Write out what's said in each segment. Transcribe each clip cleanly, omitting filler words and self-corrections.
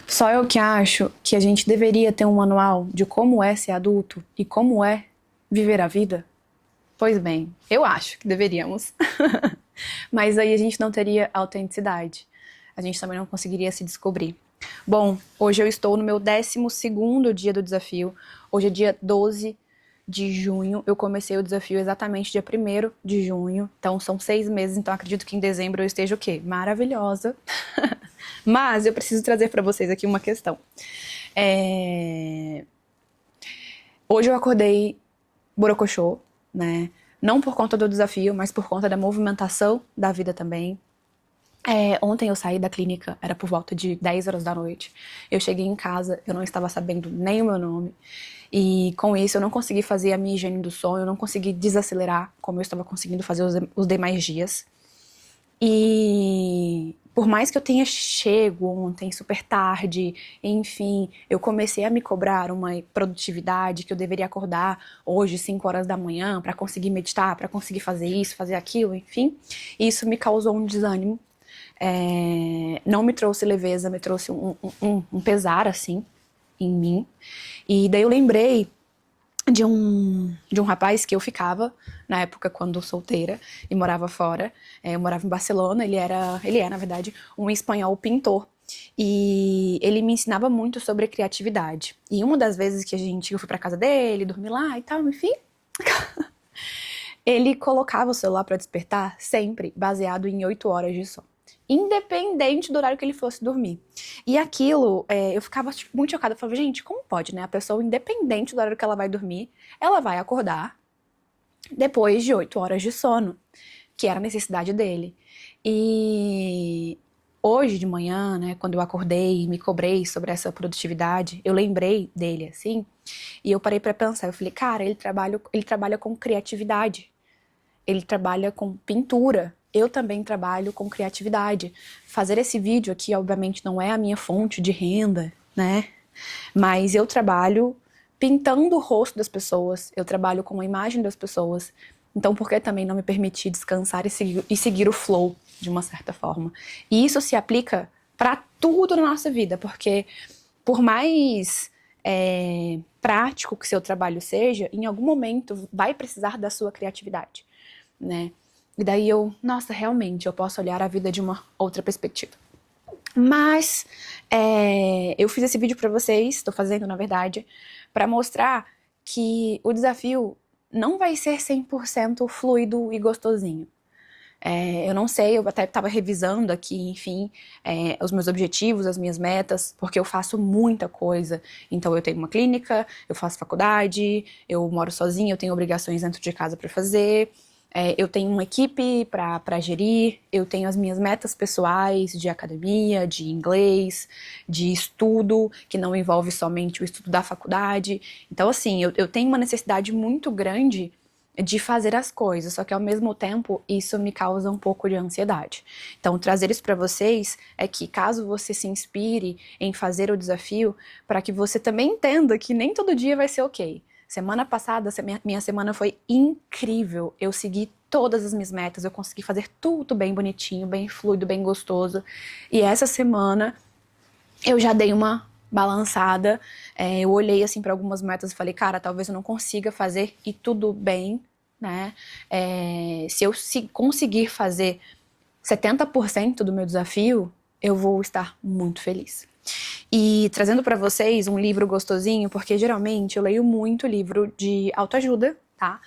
Só eu que acho que a gente deveria ter um manual de como é ser adulto e como é viver a vida? Pois bem, eu acho que deveríamos. Mas aí a gente não teria autenticidade. A gente também não conseguiria se descobrir. Bom, hoje eu estou no meu 12º dia do desafio. Hoje é dia 12 de junho. Eu comecei o desafio exatamente dia 1º de junho. Então são 6 meses, então acredito que em dezembro eu esteja o quê? Maravilhosa. Mas eu preciso trazer para vocês aqui uma questão. Hoje eu acordei borocochô, né? Não por conta do desafio, mas por conta da movimentação da vida também. Ontem eu saí da clínica, era por volta de 10 horas da noite. Eu cheguei em casa, eu não estava sabendo nem o meu nome. E com isso eu não consegui fazer a minha higiene do sono, eu não consegui desacelerar como eu estava conseguindo fazer os demais dias. E por mais que eu tenha chego ontem super tarde, enfim, eu comecei a me cobrar uma produtividade que eu deveria acordar hoje 5 horas da manhã para conseguir meditar, para conseguir fazer isso, fazer aquilo, enfim. E isso me causou um desânimo. Não me trouxe leveza, me trouxe um pesar assim em mim. E daí eu lembrei de um rapaz que eu ficava na época quando solteira e morava fora. Eu morava em Barcelona, ele é, na verdade, um espanhol pintor. E ele me ensinava muito sobre criatividade. E uma das vezes que eu fui pra casa dele, dormi lá e tal, enfim, ele colocava o celular pra despertar sempre baseado em 8 horas de sono. Independente do horário que ele fosse dormir. E aquilo, eu ficava muito chocada. Eu falava, gente, como pode, né? A pessoa, independente do horário que ela vai dormir, ela vai acordar depois de 8 horas de sono, que era a necessidade dele. E hoje de manhã, né, quando eu acordei e me cobrei sobre essa produtividade, eu lembrei dele, assim, e eu parei pra pensar. Eu falei, cara, ele trabalha com criatividade. Ele trabalha com pintura. Eu também trabalho com criatividade. Fazer esse vídeo aqui, obviamente, não é a minha fonte de renda, né? Mas eu trabalho pintando o rosto das pessoas, eu trabalho com a imagem das pessoas. Então, por que também não me permitir descansar e seguir o flow, de uma certa forma? E isso se aplica para tudo na nossa vida, porque por mais prático que seu trabalho seja, em algum momento vai precisar da sua criatividade, né? E daí nossa, realmente, eu posso olhar a vida de uma outra perspectiva. Mas eu fiz esse vídeo pra vocês, estou fazendo na verdade, pra mostrar que o desafio não vai ser 100% fluido e gostosinho. Eu não sei, eu até estava revisando aqui, enfim, os meus objetivos, as minhas metas, porque eu faço muita coisa. Então eu tenho uma clínica, eu faço faculdade, eu moro sozinha, eu tenho obrigações dentro de casa pra fazer. Eu tenho uma equipe para gerir, eu tenho as minhas metas pessoais de academia, de inglês, de estudo, que não envolve somente o estudo da faculdade. Então, assim, eu tenho uma necessidade muito grande de fazer as coisas, só que ao mesmo tempo isso me causa um pouco de ansiedade. Então, trazer isso para vocês é que caso você se inspire em fazer o desafio, para que você também entenda que nem todo dia vai ser ok. Semana passada, minha semana foi incrível. Eu segui todas as minhas metas, eu consegui fazer tudo bem bonitinho, bem fluido, bem gostoso. E essa semana eu já dei uma balançada. Eu olhei assim para algumas metas e falei, cara, talvez eu não consiga fazer e tudo bem, né? Se eu conseguir fazer 70% do meu desafio, eu vou estar muito feliz. E trazendo pra vocês um livro gostosinho, porque geralmente eu leio muito livro de autoajuda, tá?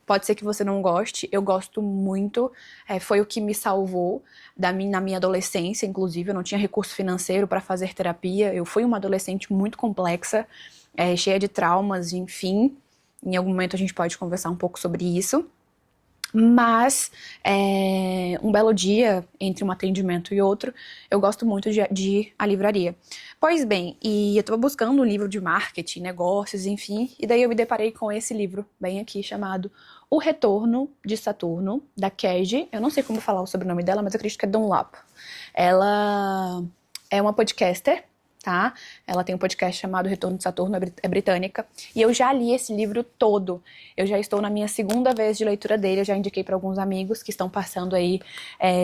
Pode ser que você não goste, eu gosto muito, foi o que me salvou na minha adolescência, inclusive, eu não tinha recurso financeiro para fazer terapia, eu fui uma adolescente muito complexa, cheia de traumas, enfim, em algum momento a gente pode conversar um pouco sobre isso. Mas, um belo dia, entre um atendimento e outro, eu gosto muito de ir à livraria. Pois bem, e eu estava buscando um livro de marketing, negócios, enfim, e daí eu me deparei com esse livro, bem aqui, chamado O Retorno de Saturno, da Kaji. Eu não sei como falar o sobrenome dela, mas eu acredito que é Dunlap. Ela é uma podcaster, tá? Ela tem um podcast chamado Retorno de Saturno, é britânica, e eu já li esse livro todo. Eu já estou na minha segunda vez de leitura dele, eu já indiquei para alguns amigos que estão passando aí,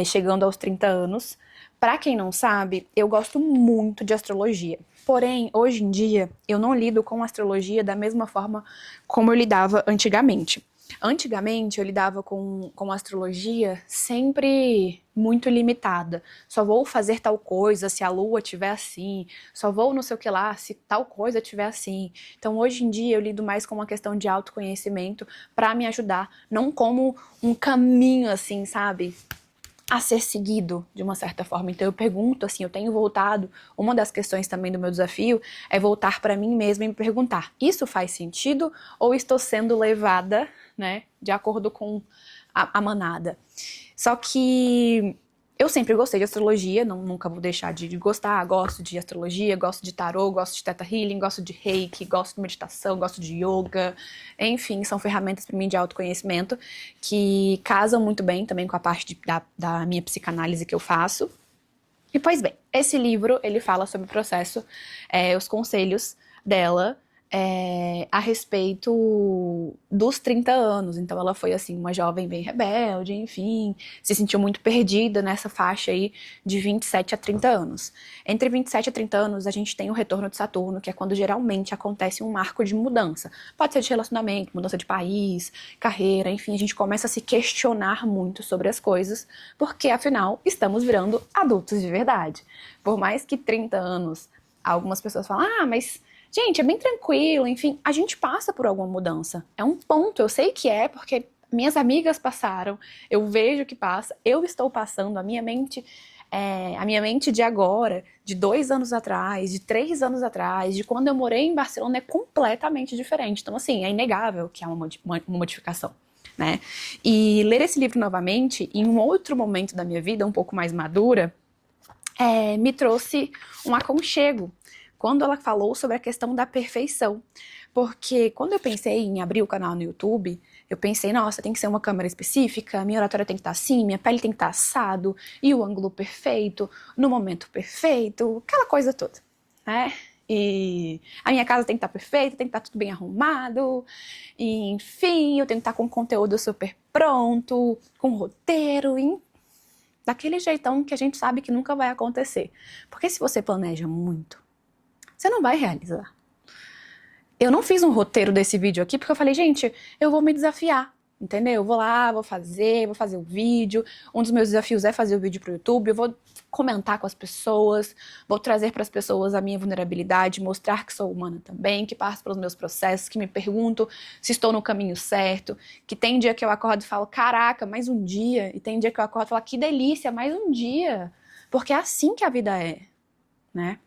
chegando aos 30 anos, Pra quem não sabe, eu gosto muito de astrologia. Porém, hoje em dia, eu não lido com astrologia da mesma forma como eu lidava antigamente. Antigamente, eu lidava com astrologia sempre muito limitada. Só vou fazer tal coisa se a lua estiver assim. Só vou não sei o que lá se tal coisa estiver assim. Então, hoje em dia, eu lido mais com uma questão de autoconhecimento pra me ajudar. Não como um caminho assim, sabe? A ser seguido, de uma certa forma. Então eu pergunto, assim, eu tenho voltado, uma das questões também do meu desafio é voltar para mim mesma e me perguntar, isso faz sentido ou estou sendo levada, né, de acordo com a manada? Só que eu sempre gostei de astrologia, nunca vou deixar de gostar, gosto de astrologia, gosto de tarô, gosto de Theta Healing, gosto de Reiki, gosto de meditação, gosto de yoga, enfim, são ferramentas para mim de autoconhecimento que casam muito bem também com a parte da minha psicanálise que eu faço. E pois bem, esse livro, ele fala sobre o processo, os conselhos dela a respeito dos 30 anos. Então ela foi, assim, uma jovem bem rebelde, enfim, se sentiu muito perdida nessa faixa aí de 27 a 30 anos. Entre 27 a 30 anos, a gente tem o retorno de Saturno, que é quando geralmente acontece um marco de mudança. Pode ser de relacionamento, mudança de país, carreira, enfim, a gente começa a se questionar muito sobre as coisas, porque afinal estamos virando adultos de verdade. Por mais que 30 anos, algumas pessoas falam, mas gente, é bem tranquilo, enfim, a gente passa por alguma mudança. É um ponto, eu sei que é, porque minhas amigas passaram, eu vejo que passa, eu estou passando, a minha mente de agora, de 2 anos atrás, de 3 anos atrás, de quando eu morei em Barcelona, é completamente diferente. Então, assim, é inegável que há uma modificação, né? E ler esse livro novamente, em um outro momento da minha vida, um pouco mais madura, me trouxe um aconchego quando ela falou sobre a questão da perfeição. Porque quando eu pensei em abrir o canal no YouTube, eu pensei, nossa, tem que ser uma câmera específica, minha oratória tem que estar assim, minha pele tem que estar assado, e o ângulo perfeito, no momento perfeito, aquela coisa toda, né? E a minha casa tem que estar perfeita, tem que estar tudo bem arrumado, e enfim, eu tenho que estar com conteúdo super pronto, com roteiro, daquele jeitão que a gente sabe que nunca vai acontecer. Porque se você planeja muito, você não vai realizar. Eu não fiz um roteiro desse vídeo aqui porque eu falei, gente, eu vou me desafiar, entendeu? Eu vou lá, vou fazer o vídeo. Um dos meus desafios é fazer o vídeo pro YouTube, eu vou comentar com as pessoas, vou trazer para as pessoas a minha vulnerabilidade, mostrar que sou humana também, que passo pelos meus processos, que me pergunto se estou no caminho certo, que tem dia que eu acordo e falo, caraca, mais um dia, e tem dia que eu acordo e falo, que delícia, mais um dia, porque é assim que a vida é, né?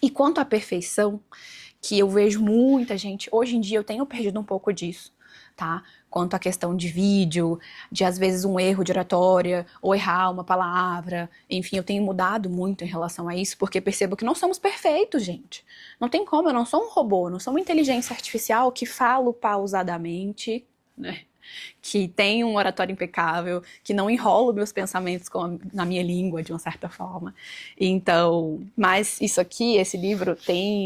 E quanto à perfeição, que eu vejo muita gente, hoje em dia eu tenho perdido um pouco disso, tá? Quanto à questão de vídeo, de às vezes um erro de oratória, ou errar uma palavra, enfim, eu tenho mudado muito em relação a isso, porque percebo que não somos perfeitos, gente. Não tem como, eu não sou um robô, eu não sou uma inteligência artificial que falo pausadamente, né? Que tem um oratório impecável, que não enrolo meus pensamentos na minha língua, de uma certa forma. Então, mas isso aqui, esse livro,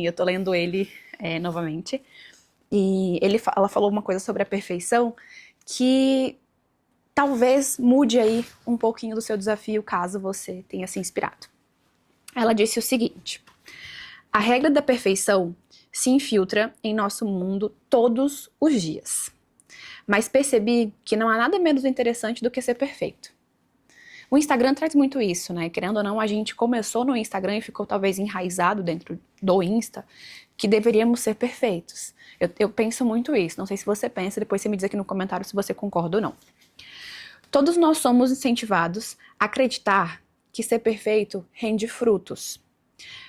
eu tô lendo ele novamente, e ela falou uma coisa sobre a perfeição que talvez mude aí um pouquinho do seu desafio, caso você tenha se inspirado. Ela disse o seguinte: a regra da perfeição se infiltra em nosso mundo todos os dias. Mas percebi que não há nada menos interessante do que ser perfeito. O Instagram traz muito isso, né? Querendo ou não, a gente começou no Instagram e ficou talvez enraizado dentro do Insta, que deveríamos ser perfeitos. Eu penso muito isso, não sei se você pensa, depois você me diz aqui no comentário se você concorda ou não. Todos nós somos incentivados a acreditar que ser perfeito rende frutos.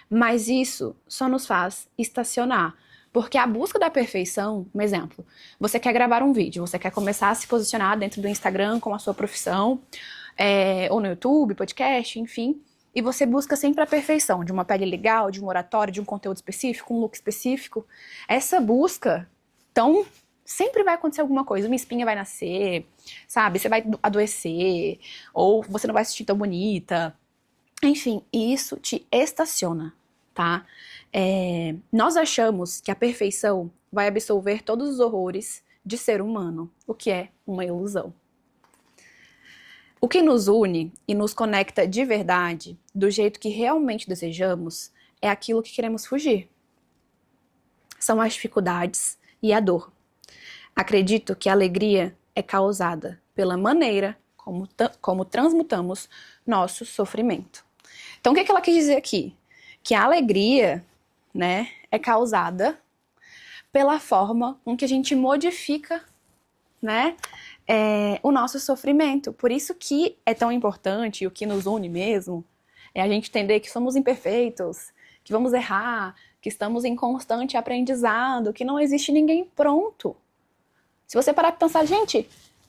Mas isso só nos faz estacionar. Porque a busca da perfeição, um exemplo, você quer gravar um vídeo, você quer começar a se posicionar dentro do Instagram com a sua profissão, ou no YouTube, podcast, enfim, e você busca sempre a perfeição, de uma pele legal, de um oratório, de um conteúdo específico, um look específico. Essa busca, então, sempre vai acontecer alguma coisa, uma espinha vai nascer, sabe, você vai adoecer, ou você não vai se sentir tão bonita, enfim, isso te estaciona, tá? Nós achamos que a perfeição vai absolver todos os horrores de ser humano, o que é uma ilusão. O que nos une e nos conecta de verdade, do jeito que realmente desejamos, é aquilo que queremos fugir. São as dificuldades e a dor. Acredito que a alegria é causada pela maneira como transmutamos nosso sofrimento. Então, o que ela quis dizer aqui? Que a alegria, né, é causada pela forma com que a gente modifica, né, o nosso sofrimento. Por isso que é tão importante, e o que nos une mesmo, é a gente entender que somos imperfeitos, que vamos errar, que estamos em constante aprendizado, que não existe ninguém pronto. Se você parar pra pensar, gente,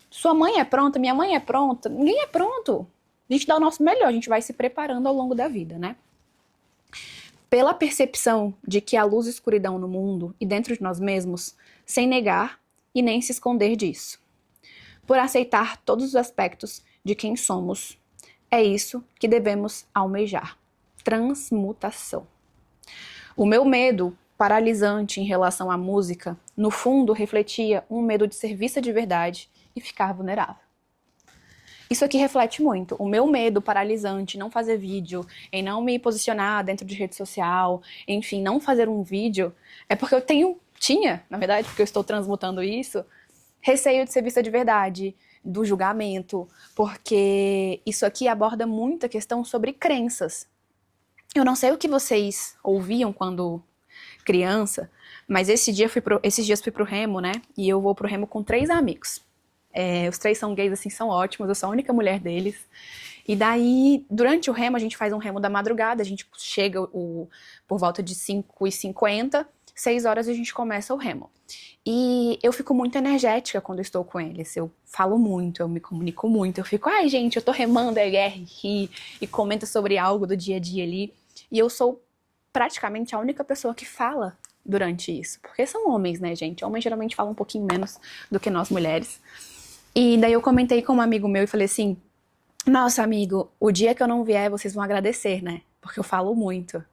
sua mãe é pronta, minha mãe é pronta, ninguém é pronto. A gente dá o nosso melhor, a gente vai se preparando ao longo da vida, né? Pela percepção de que há luz e escuridão no mundo e dentro de nós mesmos, sem negar e nem se esconder disso. Por aceitar todos os aspectos de quem somos, é isso que devemos almejar. Transmutação. O meu medo paralisante em relação à música, no fundo, refletia um medo de ser vista de verdade e ficar vulnerável. Isso aqui reflete muito. O meu medo paralisante em não fazer vídeo, em não me posicionar dentro de rede social, enfim, não fazer um vídeo, é porque eu tinha, na verdade, porque eu estou transmutando isso, receio de ser vista de verdade, do julgamento, porque isso aqui aborda muito a questão sobre crenças. Eu não sei o que vocês ouviam quando criança, mas esses dias fui pro Remo, né? E eu vou pro Remo com 3 amigos. Os 3 são gays, assim, são ótimos, eu sou a única mulher deles. E daí, durante o Remo, a gente faz um Remo da madrugada, a gente chega por volta de 5h50, 6 horas a gente começa o Remo. E eu fico muito energética quando eu estou com eles, eu falo muito, eu me comunico muito, eu fico, ai gente, eu tô remando, ri, e comenta sobre algo do dia a dia ali. E eu sou praticamente a única pessoa que fala durante isso, porque são homens, né, gente? Homens geralmente falam um pouquinho menos do que nós mulheres. E daí eu comentei com um amigo meu e falei assim, nossa, amigo, o dia que eu não vier, vocês vão agradecer, né? Porque eu falo muito.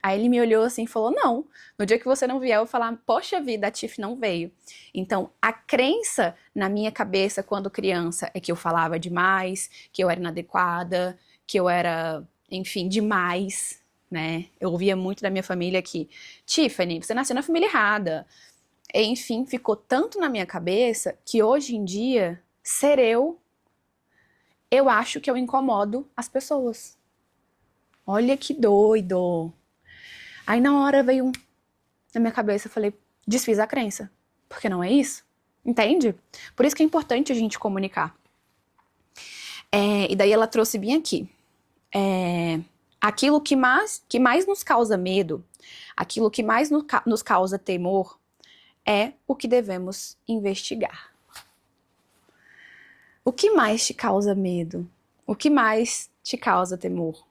Aí ele me olhou assim e falou, não, no dia que você não vier, eu vou falar, poxa vida, a Tiff não veio. Então, a crença na minha cabeça quando criança é que eu falava demais, que eu era inadequada, que eu era, enfim, demais, né? Eu ouvia muito da minha família que, Tiffany, você nasceu na família errada. Enfim, ficou tanto na minha cabeça que hoje em dia, ser eu acho que eu incomodo as pessoas. Olha que doido. Aí na hora veio na minha cabeça, eu falei, desfiz a crença. Porque não é isso? Entende? Por isso que é importante a gente comunicar. E daí ela trouxe bem aqui. Aquilo que mais nos causa medo, aquilo que mais nos causa temor, é o que devemos investigar. O que mais te causa medo? O que mais te causa temor?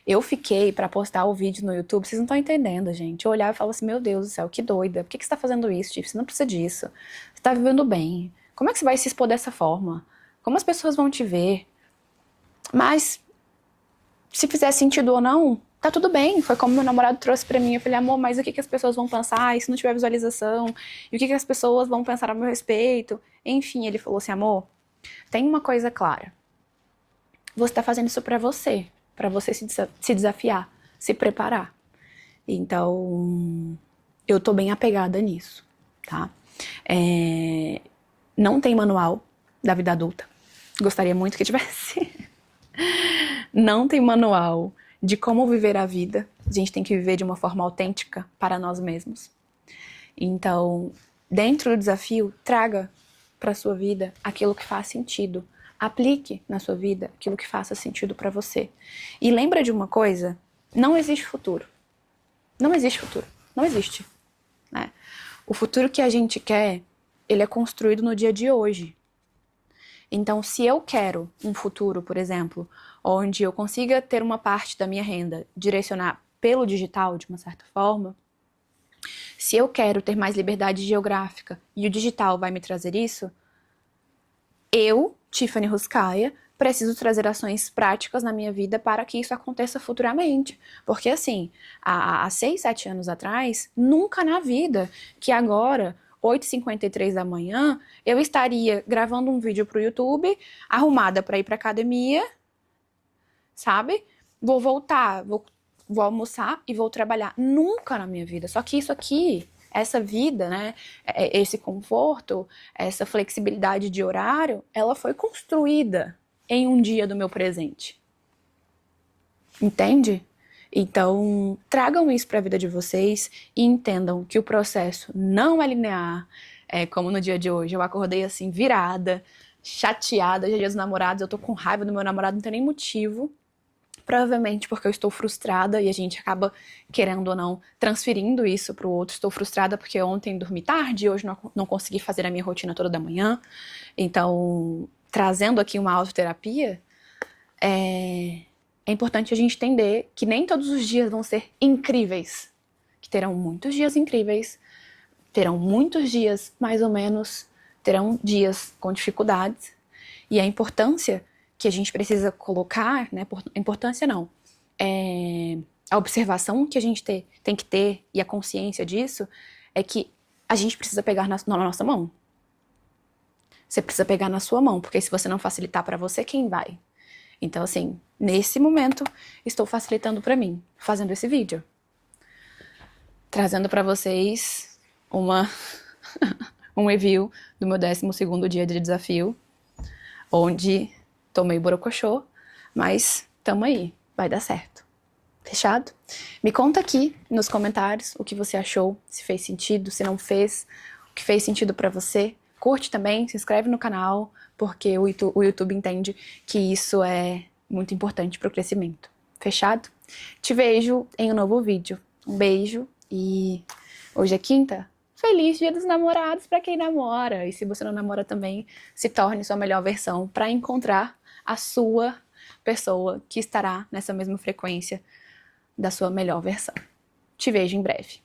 Eu fiquei pra postar o vídeo no YouTube, vocês não estão entendendo, gente. Eu olhava e falava assim, meu Deus do céu, que doida. Por que você tá fazendo isso, Tiff? Você não precisa disso. Você tá vivendo bem. Como é que você vai se expor dessa forma? Como as pessoas vão te ver? Mas, se fizer sentido ou não, tá tudo bem. Foi como meu namorado trouxe pra mim. Eu falei, amor, mas o que as pessoas vão pensar? E se não tiver visualização? E o que as pessoas vão pensar a meu respeito? Enfim, ele falou assim, amor, tem uma coisa clara. Você tá fazendo isso pra você se desafiar, se preparar. Então, eu tô bem apegada nisso, tá? Não tem manual da vida adulta. Gostaria muito que tivesse. Não tem manual de como viver a vida. A gente tem que viver de uma forma autêntica para nós mesmos. Então, dentro do desafio, traga para sua vida aquilo que faz sentido. Aplique na sua vida aquilo que faça sentido para você. E lembra de uma coisa? Não existe futuro. Não existe futuro. Não existe. Né? O futuro que a gente quer, ele é construído no dia de hoje. Então, se eu quero um futuro, por exemplo, onde eu consiga ter uma parte da minha renda direcionar pelo digital, de uma certa forma, se eu quero ter mais liberdade geográfica e o digital vai me trazer isso, eu, Tiffany Ruskaya, preciso trazer ações práticas na minha vida para que isso aconteça futuramente. Porque assim, há 6, 7 anos atrás, nunca na vida que agora 8h53 da manhã, eu estaria gravando um vídeo pro YouTube, arrumada para ir pra academia, sabe? Vou voltar, vou almoçar e vou trabalhar. Nunca na minha vida. Só que isso aqui, essa vida, né? Esse conforto, essa flexibilidade de horário, ela foi construída em um dia do meu presente. Entende? Então, tragam isso para a vida de vocês e entendam que o processo não é linear. Como no dia de hoje, eu acordei assim, virada, chateada, hoje é dia dos namorados, eu tô com raiva do meu namorado, não tem nem motivo. Provavelmente porque eu estou frustrada e a gente acaba, querendo ou não, transferindo isso pro outro. Estou frustrada porque ontem dormi tarde e hoje não consegui fazer a minha rotina toda da manhã. Então, trazendo aqui uma autoterapia, é importante a gente entender que nem todos os dias vão ser incríveis. Que terão muitos dias incríveis, terão muitos dias mais ou menos, terão dias com dificuldades. E a importância que a gente precisa colocar, né? Importância não. A observação que a gente tem que ter e a consciência disso é que a gente precisa pegar na nossa mão. Você precisa pegar na sua mão, porque se você não facilitar para você, quem vai? Então, assim, nesse momento, estou facilitando para mim, fazendo esse vídeo. Trazendo para vocês um review do meu 12º dia de desafio, onde tomei borocochô, mas tamo aí, vai dar certo. Fechado? Me conta aqui nos comentários o que você achou, se fez sentido, se não fez, o que fez sentido pra você. Curte também, se inscreve no canal, porque o YouTube entende que isso é muito importante pro crescimento. Fechado? Te vejo em um novo vídeo. Um beijo e hoje é quinta? Feliz Dia dos Namorados pra quem namora! E se você não namora também, se torne sua melhor versão pra encontrar a sua pessoa que estará nessa mesma frequência da sua melhor versão. Te vejo em breve.